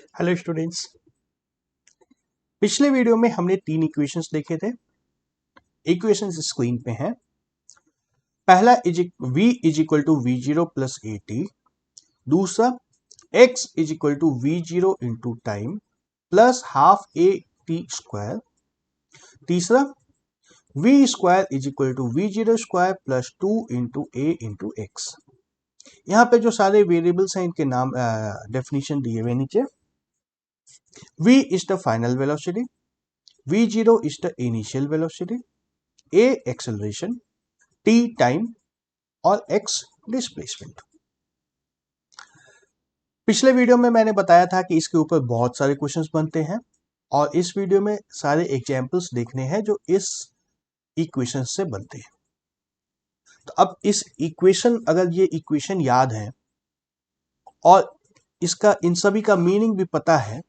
Hello students. पिछले video में हमने तीन इक्वेशंस देखे थे। इक्वेशंस स्क्रीन पे हैं। पहला v is equal to V zero plus A T, दूसरा x is equal to V zero into time plus half A T square, तीसरा v square is equal to V zero square plus two into A into X. यहाँ पे जो सारे variables हैं इनके नाम definition दिए हुए नीचे। v is the final velocity, v0 is the initial velocity, a acceleration, t time और x displacement। पिछले वीडियो में मैंने बताया था कि इसके ऊपर बहुत सारे क्वेश्चंस बनते हैं और इस वीडियो में सारे एग्जाम्पल्स देखने हैं जो इस इक्वेशन से बनते हैं। तो अब इस इक्वेशन, अगर ये इक्वेशन याद है और इसका इन सभी का मीनिंग भी पता है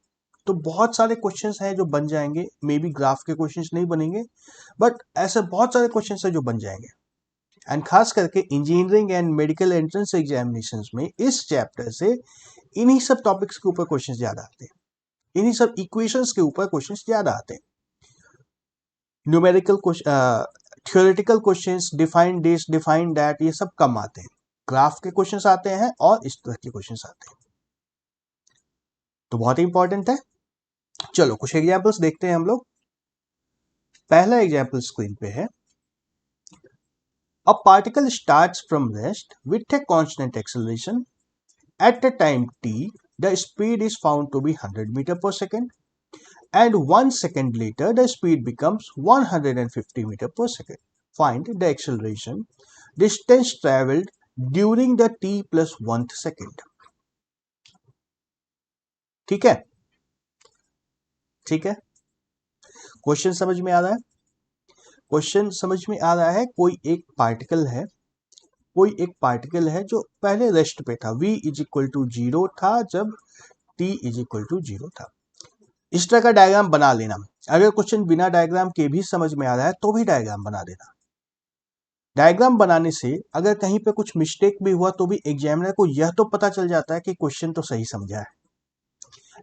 तो बहुत सारे क्वेश्चंस हैं जो बन जाएंगे। मे बी ग्राफ के क्वेश्चंस नहीं बनेंगे बट ऐसे बहुत सारे क्वेश्चंस हैं जो बन जाएंगे। एंड खास करके engineering and medical entrance examinations में इस चैप्टर से इन्हीं सब टॉपिक्स के ऊपर क्वेश्चंस ज्यादा आते हैं, इन्हीं सब इक्वेशंस के ऊपर क्वेश्चंस ज्यादा आते हैं। Numerical theoretical questions, define this define that, ये सब कम आते हैं। ग्राफ के क्वेश्चंस आते हैं और इस तरह के क्वेश्चंस आते हैं, तो बहुत ही इंपॉर्टेंट है। चलो कुछ एग्जाम्पल्स देखते हैं हम लोग। पहला एग्जाम्पल स्क्रीन पे है। A particle starts from rest with a constant acceleration. At the time t, the speed is found to be 100 meter per second, and 1 second later the speed becomes 150 meter per second. Find the acceleration distance traveled during the t plus 1 second. ठीक है, ठीक है। Question समझ में आ रहा है? Question समझ में आ रहा है। कोई एक पार्टिकल है जो पहले रेस्ट पे था। v is equal to zero था जब t is equal to zero था। इस तरह का डायग्राम बना लेना। अगर क्वेश्चन बिना डायग्राम के भी समझ में आ रहा है तो भी डायग्राम बना देना। डायग्राम बनाने से अगर कहीं पे कुछ मिस्टेक भी हुआ तो भी एग्जामिनर को यह तो पता चल जाता है कि क्वेश्चन तो सही समझा है,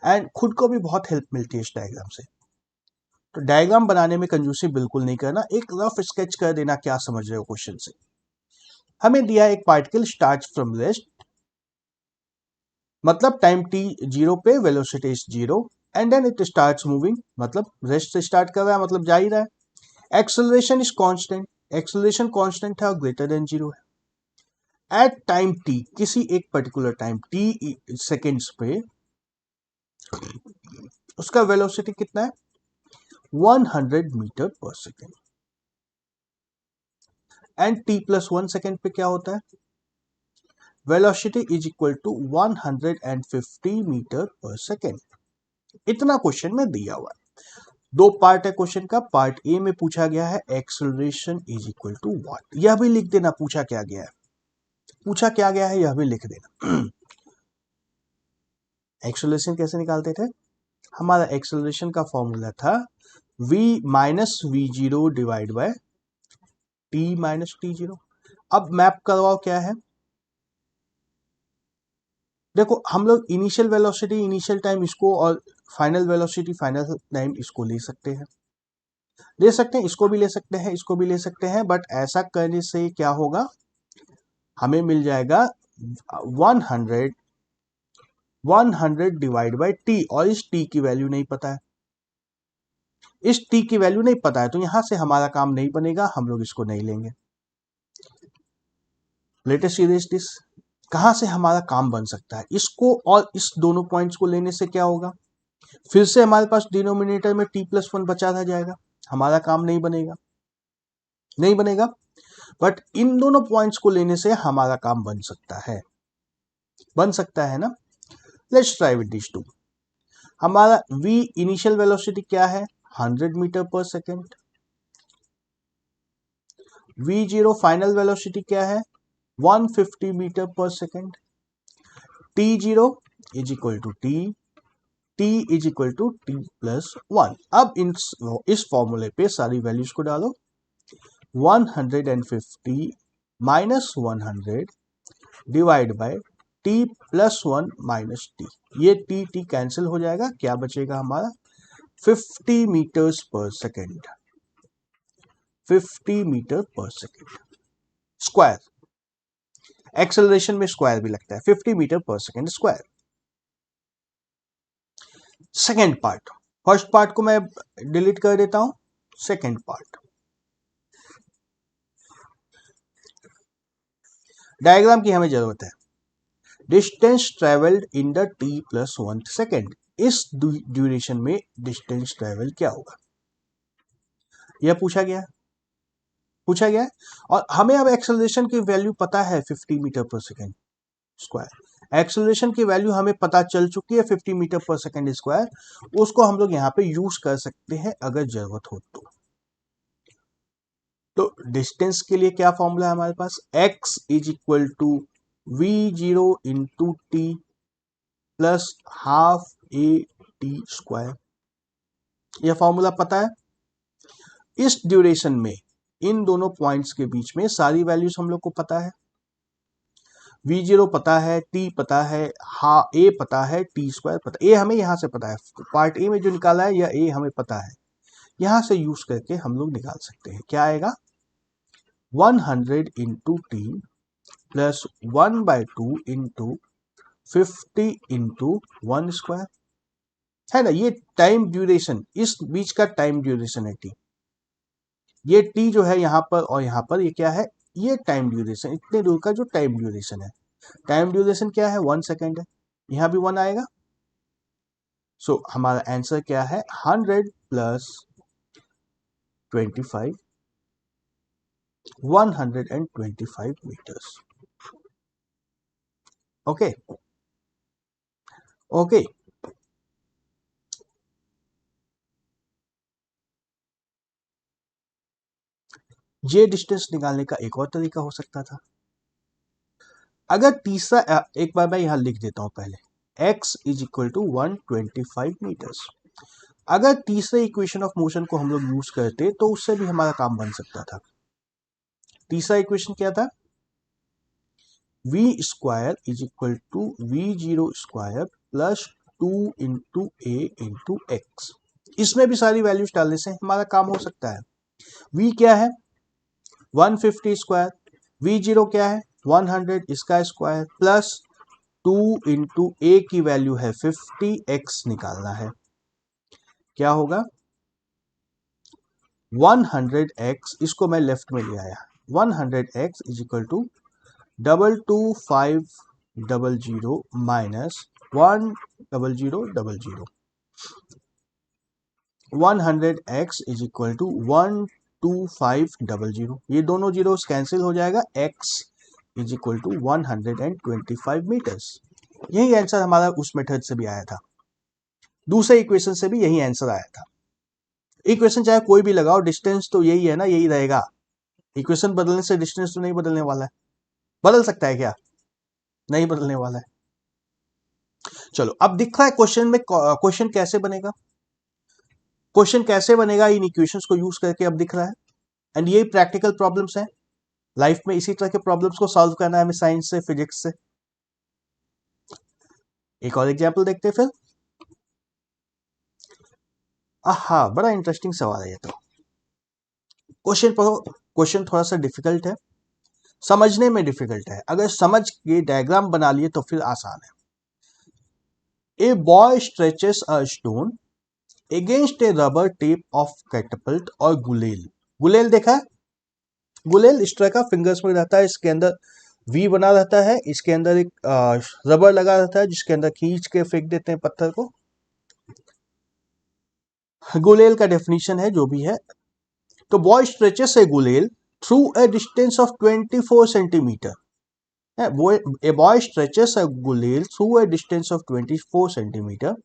एंड खुद को भी बहुत हेल्प मिलती है इस डायग्राम से। तो डायग्राम बनाने में कंजूसी बिल्कुल नहीं करना, एक रफ स्केच कर देना क्या समझ रहे हो क्वेश्चन से। हमें दिया एक पार्टिकल स्टार्ट फ्रॉम रेस्ट, मतलब टाइम t जीरो पे velocity is zero and then it starts moving, मतलब रेस्ट से स्टार्ट कर रहा है, मतलब जा ही रहा है। Acceleration is constant, acceleration constant है और ग्रेटर देन जीरो है। एट टाइम t, किसी एक पर्टिकुलर टाइम t सेकेंड्स पे उसका वेलोसिटी कितना है? 100 metre per second. And t plus 1 second पे क्या होता है? Velocity is equal to 150 metre per second. इतना क्वेश्चन में दिया हुआ है। दो पार्ट है क्वेश्चन का। पार्ट ए में पूछा गया है acceleration is equal to what, यह भी लिख देना। पूछा क्या गया है, पूछा क्या गया है यह भी लिख देना। एक्सेलरेशन कैसे निकालते थे? हमारा एक्सेलरेशन का फॉर्मूला था v minus we zero divide by T minus T zero. अब मैप करवाओ क्या है। देखो हम लोग इनिशियल वेलोसिटी इनिशियल टाइम इसको और फाइनल वेलोसिटी फाइनल टाइम इसको ले सकते हैं, इसको भी ले सकते हैं, इसको भी ले सकते हैं, बट ऐसा करने से क्या होगा, हमें मिल जाएगा 100 डिवाइड बाई टी, और इस टी की वैल्यू नहीं पता है, इस टी की वैल्यू नहीं पता है, तो यहां से हमारा काम नहीं बनेगा, हम लोग इसको नहीं लेंगे। लेटेस्ट सीरीज दिस, कहां से हमारा काम बन सकता है? इसको और इस दोनों पॉइंट्स को लेने से क्या होगा, फिर से हमारे पास डिनोमिनेटर में t प्लस 1 बचा रह जाएगा, हमारा काम नहीं बनेगा, नहीं बनेगा। बट इन दोनों पॉइंट्स को लेने से हमारा काम बन सकता है ना। Let's try with this too. हमारा v इनिशियल वेलोसिटी क्या है? 100 metre per second. v0 final velocity क्या है? 150 metre per second. t0 is equal to t is equal to t plus 1। अब इस फॉर्मूले पे सारी वैल्यूज को डालो। 150 minus 100 divide by t plus 1 minus T, ये टी कैंसिल हो जाएगा, क्या बचेगा हमारा 50 मीटर्स पर second, 50 metre per second square, acceleration में स्क्वायर भी लगता है, 50 metre per second square. Second part, first part को मैं डिलीट कर देता हूं, सेकेंड पार्ट डायग्राम की हमें जरूरत है। Distance travelled in the t plus 1 second, इस ड्यूरेशन में डिस्टेंस ट्रेवल क्या होगा, यह पूछा गया है। और हमें अब एक्सेलरेशन की वैल्यू पता है 50 metre per second square, acceleration की वैल्यू हमें पता चल चुकी है 50 मीटर पर सेकेंड स्क्वायर, उसको हम लोग यहाँ पे यूज कर सकते हैं अगर जरूरत हो तो डिस्टेंस के लिए क्या फॉर्मूला है हमारे पास, x is equal to v0 into T plus half A T square, यह फॉर्मूला पता है। इस ड्यूरेशन में इन दोनों पॉइंट्स के बीच में सारी वैल्यूज हम लोग को पता है, v0 पता है, t पता है, a पता है, टी स्क्वायर पता है, a हमें यहां से पता है, पार्ट ए में जो निकाला है यह a हमें पता है, यहां से यूज करके हम लोग निकाल सकते हैं, क्या आएगा 100 into T plus 1/2 into 50 into 1 square, है ना, ये टाइम ड्यूरेशन, इस बीच का टाइम ड्यूरेशन है टी, ये टी जो है यहां पर और यहां पर, ये क्या है, ये टाइम ड्यूरेशन, इतने दूर का जो टाइम ड्यूरेशन है, टाइम ड्यूरेशन क्या है 1 सेकेंड है, यहां भी 1 आएगा। सो हमारा आंसर क्या है 100 प्लस 25, 125 मीटर्स। ओके ओके ये डिस्टेंस निकालने का एक और तरीका हो सकता था, अगर तीसरा, एक बार मैं यहां लिख देता हूं पहले, x is equal to 125 metres, अगर तीसरे इक्वेशन ऑफ मोशन को हम लोग यूज करते तो उससे भी हमारा काम बन सकता था। तीसरा इक्वेशन क्या था, v square is equal to v0 square plus 2 into A into X, इसमें भी सारी वैल्यूज डालने से हमारा काम हो सकता है। v क्या है 150 स्क्वायर, v0 क्या है 100, इसका स्क्वायर प्लस 2 इंटू ए की वैल्यू है 50, x निकालना है, क्या होगा 100x, इसको मैं लेफ्ट में ले आया, 100x is equal to 22500 minus 10000, 100x is equal to 12500, ये दोनों जीरोस कैंसिल हो जाएगा, x इज इक्वल टू 125 मीटर्स। यही आंसर हमारा उस मेथड से भी आया था, दूसरे इक्वेशन से भी यही आंसर आया था। इक्वेशन चाहे कोई भी लगाओ, डिस्टेंस तो यही है ना, यही रहेगा, इक्वेशन बदलने से डिस्टेंस तो नहीं बदलने वाला है, बदल सकता है क्या, नहीं बदलने वाला है। चलो अब दिख रहा है क्वेश्चन में, क्वेश्चन कैसे बनेगा, क्वेश्चन कैसे बनेगा इन इक्वेशंस को यूज करके अब दिख रहा है, एंड ये प्रैक्टिकल प्रॉब्लम्स हैं, लाइफ में इसी तरह के प्रॉब्लम्स को सॉल्व करना है हमें साइंस से, फिजिक्स से। एक और एग्जांपल देखते हैं फिर। आहा, बड़ा इंटरेस्टिंग सवाल है ये तो, क्वेश्चन पढ़ो, क्वेश्चन थोड़ा सा डिफिकल्ट है, समझने में डिफिकल्ट है, अगर समझ के डायग्राम बना लिए तो फिर आसान है। A boy stretches a stone against a rubber tape of catapult और गुलेल, गुलेल देखा है, गुलेल इस तरह का फिंगर्स में रहता है, इसके अंदर वी बना रहता है, इसके अंदर एक रबर लगा रहता है जिसके अंदर खींच के फेंक देते हैं पत्थर को, गुलेल का डेफिनेशन है जो भी है। तो बॉय स्ट्रेचेस ए गुलेल through a distance of 24 centimetre, a boy stretches a gulel through a distance of 24 centimetre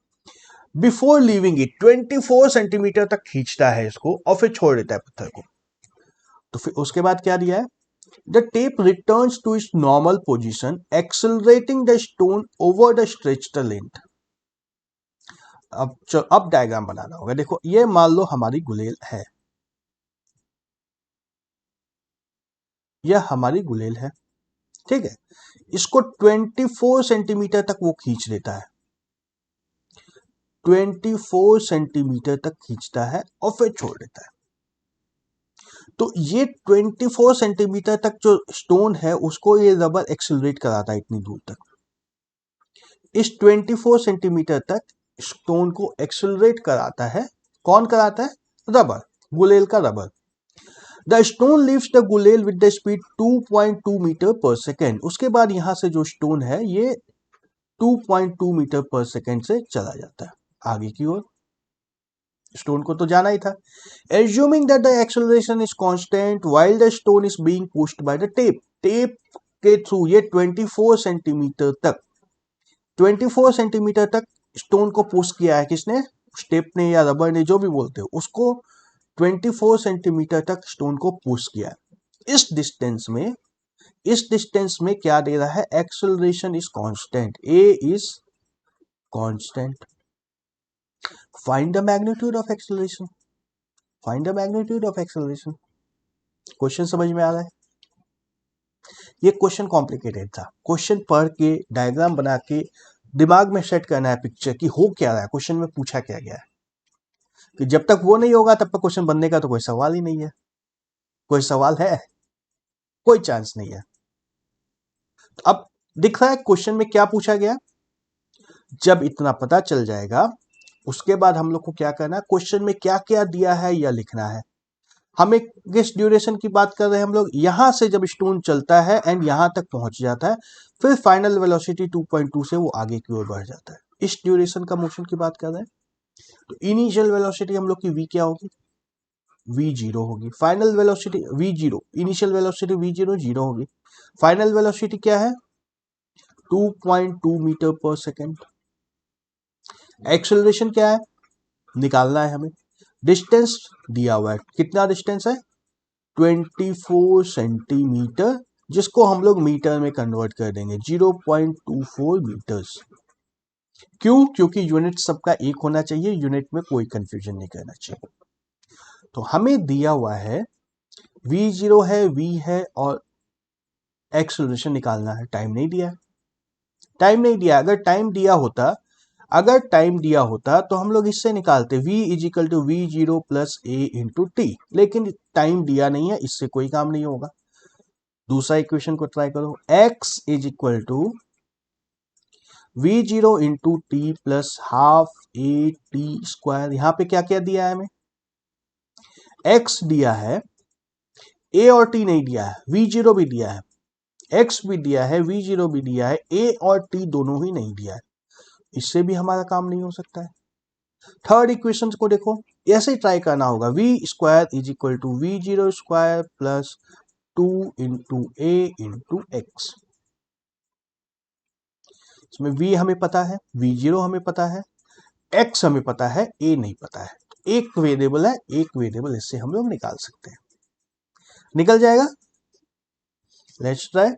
before leaving it, 24 centimetre तक खींचता है इसको और फिर छोड़ देता है पत्थर को। तो फिर उसके बाद क्या दिया है, the tape returns to its normal position accelerating the stone over the stretched length. अब डायग्राम बनाना होगा, देखो ये मान लो हमारी गुलेल है, यह हमारी गुलेल है, ठीक है, इसको 24 सेंटीमीटर तक वो खींच लेता है, 24 सेंटीमीटर तक खींचता है और फिर छोड़ देता है। तो ये 24 सेंटीमीटर तक जो स्टोन है उसको ये रबर एक्सेलरेट कराता है इतनी दूर तक। इस 24 सेंटीमीटर तक स्टोन को एक्सेलरेट कराता है, कौन कराता है? रबर, गुलेल का rubber. The stone leaves the गुलेल with the speed 2.2 metre per second. उसके बाद यहां से जो स्टोन है ये 2.2 मीटर पर सेकेंड से चला जाता है आगे की ओर। स्टोन को तो जाना ही था। Assuming that the acceleration is constant while the stone is being pushed by the tape. Tape के थ्रू ये 24 सेंटीमीटर तक 24 सेंटीमीटर तक स्टोन को पुश किया है, किसने? टेप ने या रबर ने, जो भी बोलते हो उसको। 24 सेंटीमीटर तक स्टोन को पुश किया है। इस डिस्टेंस में क्या दे रहा है? Acceleration is constant, A is constant. Find the magnitude of acceleration, find the magnitude of acceleration. Question समझ में आ रहा है? ये क्वेश्चन कॉम्प्लिकेटेड था। क्वेश्चन पढ़ के डायग्राम बना के दिमाग में सेट करना है पिक्चर कि हो क्या रहा है, क्वेश्चन में पूछा क्या गया है। कि जब तक वो नहीं होगा तब तक क्वेश्चन बनने का तो कोई सवाल ही नहीं है। कोई सवाल है? कोई चांस नहीं है। अब दिख रहा है क्वेश्चन में क्या पूछा गया। जब इतना पता चल जाएगा उसके बाद हम लोग को क्या करना है, क्वेश्चन में क्या क्या दिया है यह लिखना है। हमें किस ड्यूरेशन की बात कर रहे हैं हम लोग? यहां से जब स्टोन चलता है एंड यहां तक पहुंच जाता है, फिर फाइनल वेलोसिटी 2.2 से वो आगे की ओर बढ़ जाता है, इस ड्यूरेशन का मोशन की बात कर रहे हैं। तो इनिशियल वेलोसिटी हम लोग की v क्या होगी? v0 होगी। Final velocity v0, initial velocity v0 0 होगी। फाइनल वेलोसिटी क्या है? 2.2 मीटर पर सेकेंड। एक्सेलरेशन क्या है? निकालना है हमें। डिस्टेंस दिया हुआ है, कितना डिस्टेंस है? 24 सेंटीमीटर, जिसको हम लोग मीटर में कन्वर्ट कर देंगे, 0.24 मीटर्स। क्यों? क्योंकि यूनिट सबका एक होना चाहिए, यूनिट में कोई कंफ्यूजन नहीं करना चाहिए। तो हमें दिया हुआ है v0 है, v है और एक्सेलरेशन निकालना है। टाइम नहीं दिया, टाइम नहीं दिया। अगर टाइम दिया होता तो हम लोग इससे निकालते, v is equal to v0 plus A into T. लेकिन टाइम दिया नहीं है, इससे कोई काम नहीं होगा। दूसरा इक्वेशन को ट्राई करो, x is equal to v0 into T plus half A T square. यहां पे क्या क्या दिया है हमें? x दिया है, a और t नहीं दिया है, v0 भी दिया है, x भी दिया है, v0 भी दिया है, a और t दोनों ही नहीं दिया है। इससे भी हमारा काम नहीं हो सकता है। थर्ड इक्वेशन को देखो, ऐसे ही ट्राई करना होगा, v square is equal to v0 square plus 2 into A into X. इसमें v हमें पता है, v0 हमें पता है, x हमें पता है, a नहीं पता है। एक वेरिएबल है, एक वेरिएबल इससे हम लोग निकाल सकते हैं। निकल जाएगा। Let's try.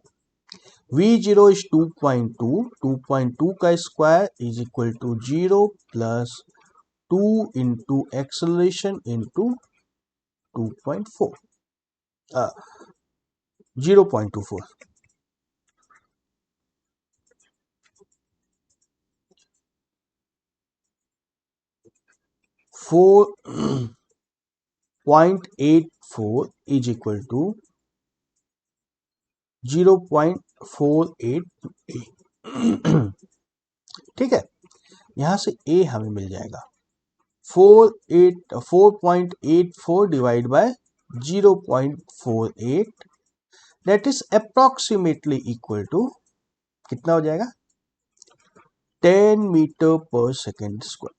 v0 is 2.2, 2.2 का square is equal to 0 plus 2 into acceleration into 2.4, 0.24। 4.84 is equal to 0.48। ठीक है, यहां से a हमें मिल जाएगा 4.84 divide by 0.48, that is approximately equal to कितना हो जाएगा? 10 मीटर पर सेकेंड स्क्वायर।